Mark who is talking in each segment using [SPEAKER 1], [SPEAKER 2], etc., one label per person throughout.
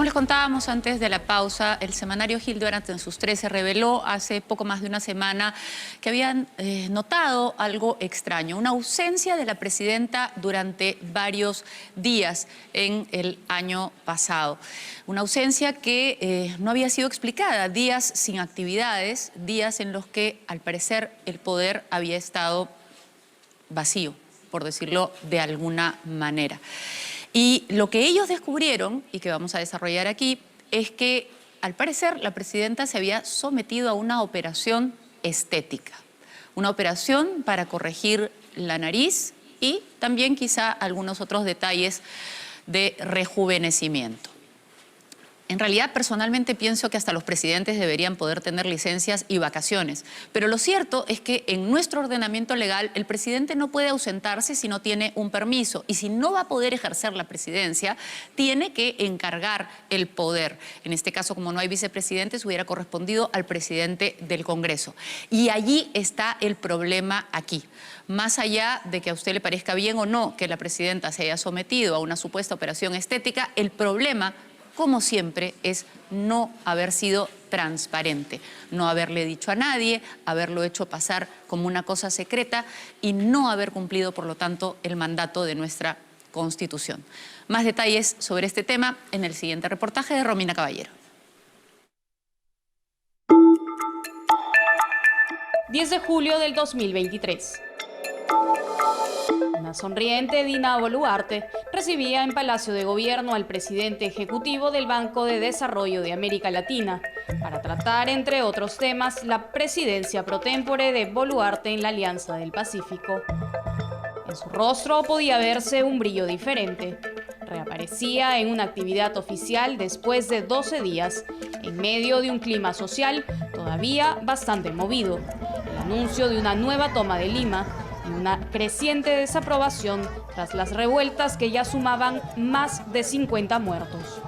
[SPEAKER 1] les contábamos antes de la pausa, el semanario Hildebrand en sus 13 reveló hace poco más de una semana que habían notado algo extraño, una ausencia de la presidenta durante varios días en el año pasado. Una ausencia que no había sido explicada, días sin actividades, días en los que al parecer el poder había estado vacío, por decirlo de alguna manera. Y lo que ellos descubrieron, y que vamos a desarrollar aquí, es que al parecer la presidenta se había sometido a una operación estética, una operación para corregir la nariz y también quizá algunos otros detalles de rejuvenecimiento. En realidad, personalmente pienso que hasta los presidentes deberían poder tener licencias y vacaciones. Pero lo cierto es que en nuestro ordenamiento legal el presidente no puede ausentarse si no tiene un permiso. Y si no va a poder ejercer la presidencia, tiene que encargar el poder. En este caso, como no hay vicepresidentes, hubiera correspondido al presidente del Congreso. Y allí está el problema aquí. Más allá de que a usted le parezca bien o no que la presidenta se haya sometido a una supuesta operación estética, el problema, como siempre, es no haber sido transparente, no haberle dicho a nadie, haberlo hecho pasar como una cosa secreta y no haber cumplido, por lo tanto, el mandato de nuestra Constitución. Más detalles sobre este tema en el siguiente reportaje de Romina Caballero.
[SPEAKER 2] 10 de julio del 2023. Una sonriente Dina Boluarte recibía en Palacio de Gobierno al presidente ejecutivo del Banco de Desarrollo de América Latina para tratar, entre otros temas, la presidencia pro tempore de Boluarte en la Alianza del Pacífico. En su rostro podía verse un brillo diferente. Reaparecía en una actividad oficial después de 12 días, en medio de un clima social todavía bastante movido. El anuncio de una nueva toma de Lima y una creciente desaprobación tras las revueltas que ya sumaban más de 50 muertos.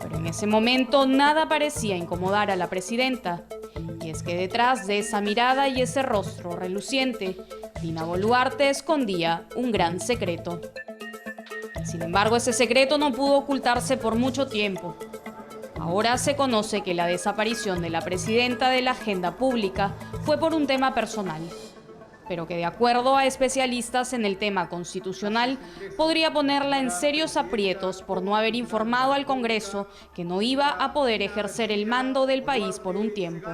[SPEAKER 2] Pero en ese momento nada parecía incomodar a la presidenta. Y es que detrás de esa mirada y ese rostro reluciente, Dina Boluarte escondía un gran secreto. Sin embargo, ese secreto no pudo ocultarse por mucho tiempo. Ahora se conoce que la desaparición de la presidenta de la agenda pública fue por un tema personal, pero que de acuerdo a especialistas en el tema constitucional, podría ponerla en serios aprietos por no haber informado al Congreso que no iba a poder ejercer el mando del país por un tiempo.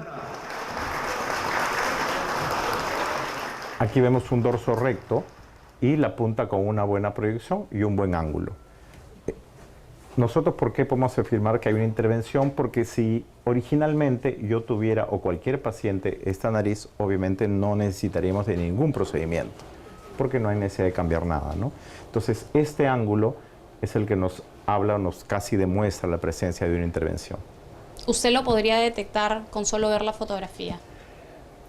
[SPEAKER 3] Aquí vemos un dorso recto y la punta con una buena proyección y un buen ángulo. Nosotros, ¿por qué podemos afirmar que hay una intervención? Porque si originalmente yo tuviera, o cualquier paciente, esta nariz, obviamente no necesitaríamos de ningún procedimiento, porque no hay necesidad de cambiar nada, ¿no? Entonces, este ángulo es el que nos habla, nos casi demuestra la presencia de una intervención.
[SPEAKER 2] ¿Usted lo podría detectar con solo ver la fotografía?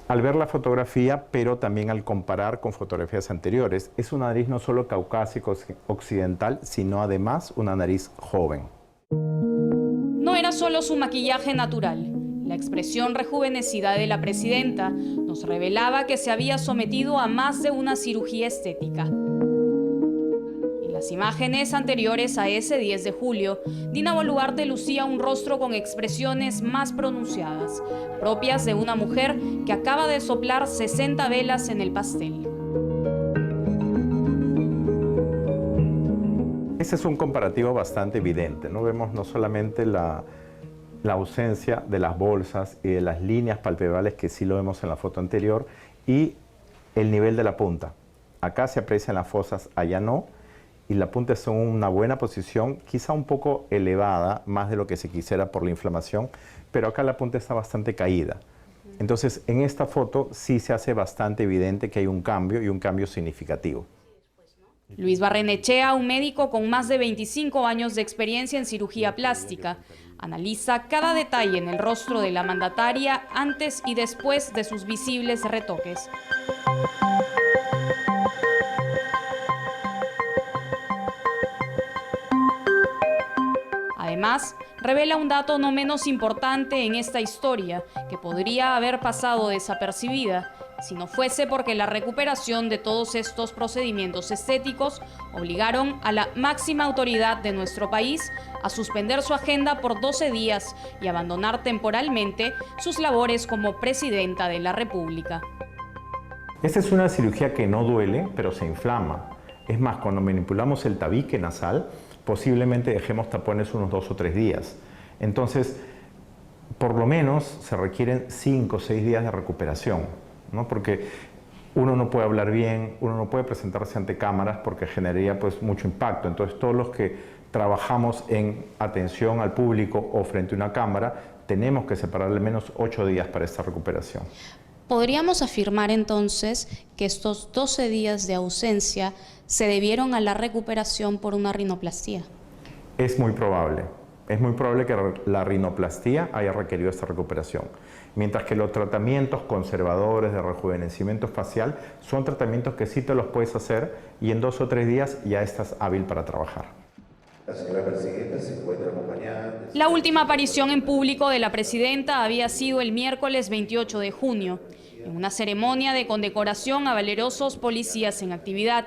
[SPEAKER 3] Al ver la fotografía, pero también al comparar con fotografías anteriores, es una nariz no solo caucásica occidental, sino además una nariz joven.
[SPEAKER 2] No era solo su maquillaje natural. La expresión rejuvenecida de la presidenta nos revelaba que se había sometido a más de una cirugía estética. En las imágenes anteriores a ese 10 de julio, Dina Boluarte lucía un rostro con expresiones más pronunciadas, propias de una mujer que acaba de soplar 60 velas en el pastel.
[SPEAKER 3] Ese es un comparativo bastante evidente, ¿no? Vemos no solamente la ausencia de las bolsas y de las líneas palpebrales, que sí lo vemos en la foto anterior, y el nivel de la punta. Acá se aprecian las fosas, allá no, y la punta está en una buena posición, quizá un poco elevada, más de lo que se quisiera por la inflamación, pero acá la punta está bastante caída. Entonces, en esta foto sí se hace bastante evidente que hay un cambio, y un cambio significativo.
[SPEAKER 2] Luis Barrenechea, un médico con más de 25 años de experiencia en cirugía plástica, analiza cada detalle en el rostro de la mandataria antes y después de sus visibles retoques. Además, revela un dato no menos importante en esta historia, que podría haber pasado desapercibida si no fuese porque la recuperación de todos estos procedimientos estéticos obligaron a la máxima autoridad de nuestro país a suspender su agenda por 12 días y abandonar temporalmente sus labores como presidenta de la República.
[SPEAKER 3] Esta es una cirugía que no duele, pero se inflama. Es más, cuando manipulamos el tabique nasal, posiblemente dejemos tapones unos 2 o 3 días. Entonces, por lo menos se requieren 5 o 6 días de recuperación, ¿no? Porque uno no puede hablar bien, uno no puede presentarse ante cámaras porque generaría pues mucho impacto. Entonces, todos los que trabajamos en atención al público o frente a una cámara, tenemos que separar al menos 8 días para esta recuperación.
[SPEAKER 2] ¿Podríamos afirmar entonces que estos 12 días de ausencia se debieron a la recuperación por una rinoplastía?
[SPEAKER 3] Es muy probable. Es muy probable que la rinoplastía haya requerido esta recuperación. Mientras que los tratamientos conservadores de rejuvenecimiento facial son tratamientos que sí te los puedes hacer y en 2 o 3 días ya estás hábil para trabajar.
[SPEAKER 4] La señora presidenta se encuentra acompañada.
[SPEAKER 2] La última aparición en público de la presidenta había sido el miércoles 28 de junio, en una ceremonia de condecoración a valerosos policías en actividad.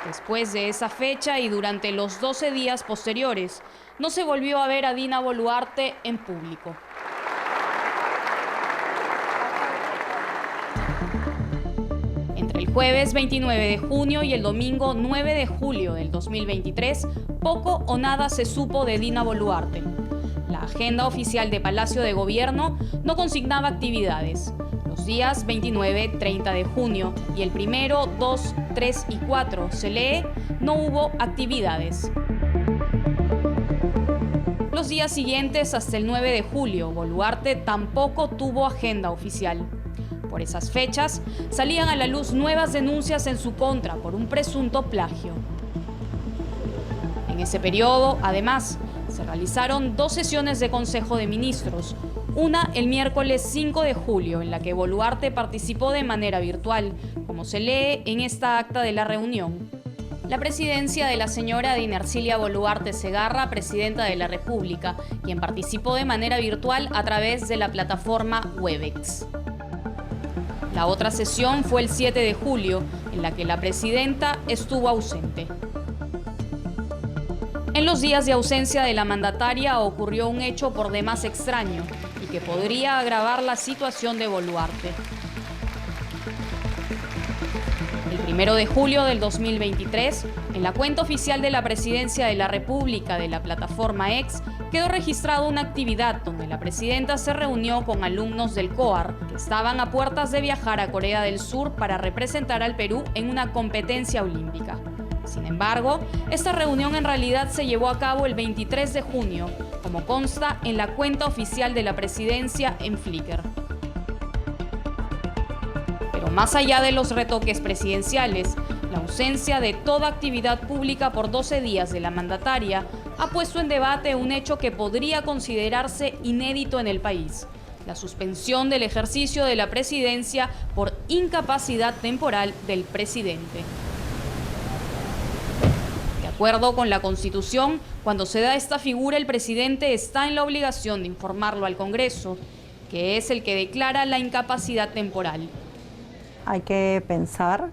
[SPEAKER 2] Después de esa fecha y durante los 12 días posteriores, no se volvió a ver a Dina Boluarte en público. Entre el jueves 29 de junio y el domingo 9 de julio del 2023, poco o nada se supo de Dina Boluarte. La agenda oficial de Palacio de Gobierno no consignaba actividades. Los días 29, 30 de junio y el 1, 2, 3 y 4 se lee, no hubo actividades. Los días siguientes hasta el 9 de julio, Boluarte tampoco tuvo agenda oficial. Por esas fechas, salían a la luz nuevas denuncias en su contra por un presunto plagio. En ese periodo, además, se realizaron 2 sesiones de Consejo de Ministros, una el miércoles 5 de julio, en la que Boluarte participó de manera virtual, como se lee en esta acta de la reunión. La presidencia de la señora Dina Ercilia Boluarte Segarra, presidenta de la República, quien participó de manera virtual a través de la plataforma Webex. La otra sesión fue el 7 de julio, en la que la presidenta estuvo ausente. En los días de ausencia de la mandataria ocurrió un hecho por demás extraño y que podría agravar la situación de Boluarte. El 1 de julio del 2023, en la cuenta oficial de la Presidencia de la República de la plataforma X, quedó registrada una actividad donde la presidenta se reunió con alumnos del COAR que estaban a puertas de viajar a Corea del Sur para representar al Perú en una competencia olímpica. Sin embargo, esta reunión en realidad se llevó a cabo el 23 de junio, como consta en la cuenta oficial de la presidencia en Flickr. Pero más allá de los retoques presidenciales, la ausencia de toda actividad pública por 12 días de la mandataria ha puesto en debate un hecho que podría considerarse inédito en el país: la suspensión del ejercicio de la presidencia por incapacidad temporal del presidente. De acuerdo con la Constitución, cuando se da esta figura, el presidente está en la obligación de informarlo al Congreso, que es el que declara la incapacidad temporal.
[SPEAKER 5] Hay que pensar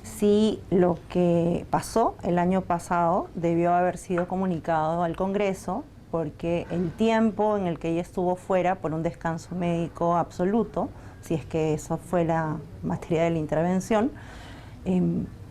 [SPEAKER 5] si lo que pasó el año pasado debió haber sido comunicado al Congreso, porque el tiempo en el que ella estuvo fuera por un descanso médico absoluto, si es que eso fue la materia de la intervención,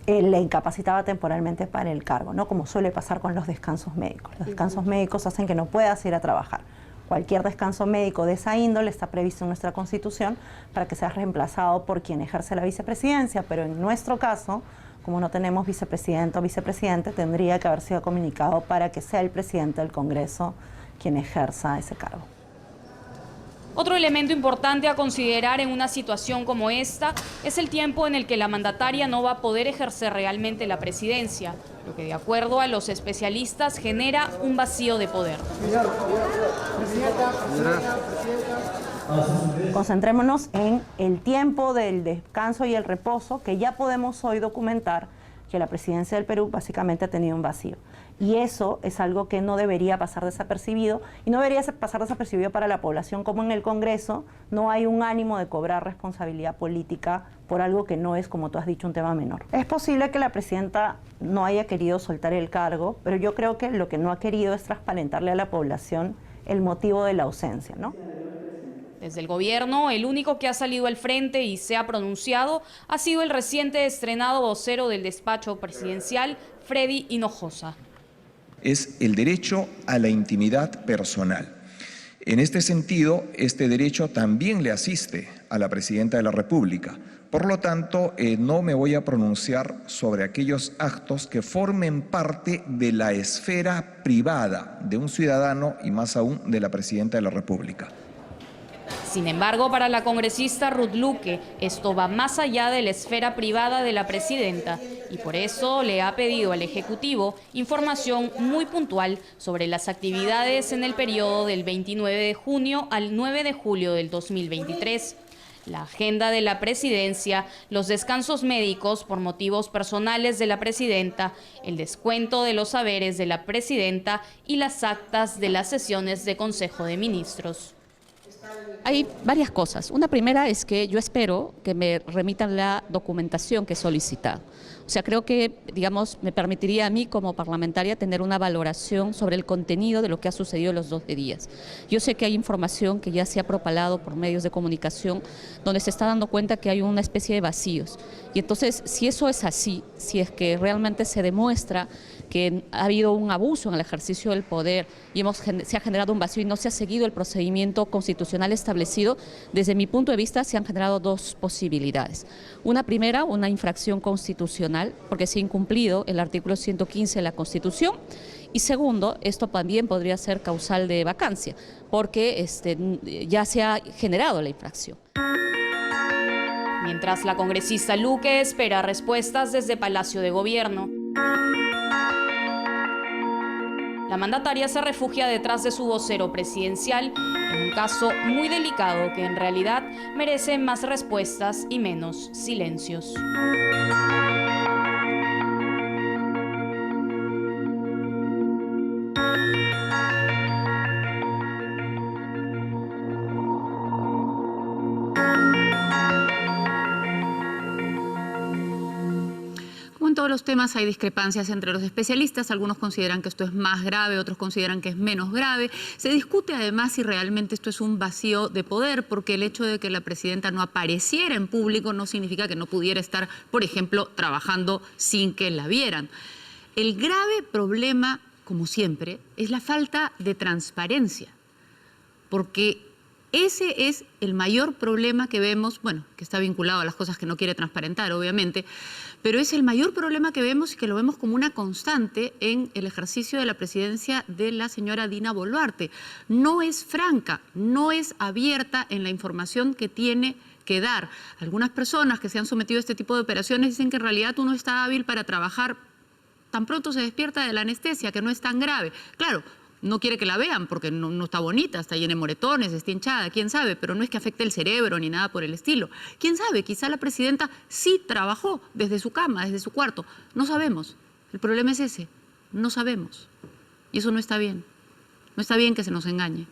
[SPEAKER 5] le incapacitaba temporalmente para el cargo, ¿no? Como suele pasar con los descansos médicos. Los descansos médicos hacen que no puedas ir a trabajar. Cualquier descanso médico de esa índole está previsto en nuestra Constitución para que sea reemplazado por quien ejerce la vicepresidencia, pero en nuestro caso, como no tenemos vicepresidente o vicepresidente, tendría que haber sido comunicado para que sea el presidente del Congreso quien ejerza ese cargo.
[SPEAKER 2] Otro elemento importante a considerar en una situación como esta es el tiempo en el que la mandataria no va a poder ejercer realmente la presidencia, lo que de acuerdo a los especialistas genera un vacío de poder.
[SPEAKER 5] Concentrémonos en el tiempo del descanso y el reposo, que ya podemos hoy documentar que la presidencia del Perú básicamente ha tenido un vacío. Y eso es algo que no debería pasar desapercibido, y no debería pasar desapercibido para la población. Como en el Congreso no hay un ánimo de cobrar responsabilidad política por algo que no es, como tú has dicho, un tema menor. Es posible que la presidenta no haya querido soltar el cargo, pero yo creo que lo que no ha querido es transparentarle a la población el motivo de la ausencia, ¿no?
[SPEAKER 2] Desde el gobierno, el único que ha salido al frente y se ha pronunciado ha sido el reciente estrenado vocero del despacho presidencial, Freddy Hinojosa.
[SPEAKER 6] Es el derecho a la intimidad personal. En este sentido, este derecho también le asiste a la Presidenta de la República. Por lo tanto, no me voy a pronunciar sobre aquellos actos que formen parte de la esfera privada de un ciudadano y más aún de la Presidenta de la República.
[SPEAKER 2] Sin embargo, para la congresista Ruth Luque, esto va más allá de la esfera privada de la presidenta y por eso le ha pedido al Ejecutivo información muy puntual sobre las actividades en el periodo del 29 de junio al 9 de julio del 2023. La agenda de la presidencia, los descansos médicos por motivos personales de la presidenta, el descuento de los saberes de la presidenta y las actas de las sesiones de Consejo de Ministros.
[SPEAKER 7] Hay varias cosas. Una primera es que yo espero que me remitan la documentación que he solicitado. O sea, creo que, digamos, me permitiría a mí como parlamentaria tener una valoración sobre el contenido de lo que ha sucedido los 12 días. Yo sé que hay información que ya se ha propalado por medios de comunicación donde se está dando cuenta que hay una especie de vacíos. Y entonces, si eso es así, si es que realmente se demuestra que ha habido un abuso en el ejercicio del poder y se ha generado un vacío y no se ha seguido el procedimiento constitucional establecido, desde mi punto de vista se han generado dos posibilidades. Una primera, una infracción constitucional, porque se ha incumplido el artículo 115 de la Constitución, y segundo, esto también podría ser causal de vacancia, porque ya se ha generado la infracción.
[SPEAKER 2] Mientras la congresista Luque espera respuestas desde Palacio de Gobierno, la mandataria se refugia detrás de su vocero presidencial en un caso muy delicado que en realidad merece más respuestas y menos silencios.
[SPEAKER 1] En todos los temas hay discrepancias entre los especialistas, algunos consideran que esto es más grave, otros consideran que es menos grave. Se discute además si realmente esto es un vacío de poder, porque el hecho de que la presidenta no apareciera en público no significa que no pudiera estar, por ejemplo, trabajando sin que la vieran. El grave problema, como siempre, es la falta de transparencia, porque ese es el mayor problema que vemos, bueno, que está vinculado a las cosas que no quiere transparentar, obviamente, pero es el mayor problema que vemos y que lo vemos como una constante en el ejercicio de la presidencia de la señora Dina Boluarte. No es franca, no es abierta en la información que tiene que dar. Algunas personas que se han sometido a este tipo de operaciones dicen que en realidad uno está hábil para trabajar tan pronto se despierta de la anestesia, que no es tan grave. Claro, no quiere que la vean porque no está bonita, está llena de moretones, está hinchada, quién sabe, pero no es que afecte el cerebro ni nada por el estilo. Quién sabe, quizá la presidenta sí trabajó desde su cama, desde su cuarto. No sabemos. El problema es ese, no sabemos. Y eso no está bien. No está bien que se nos engañe.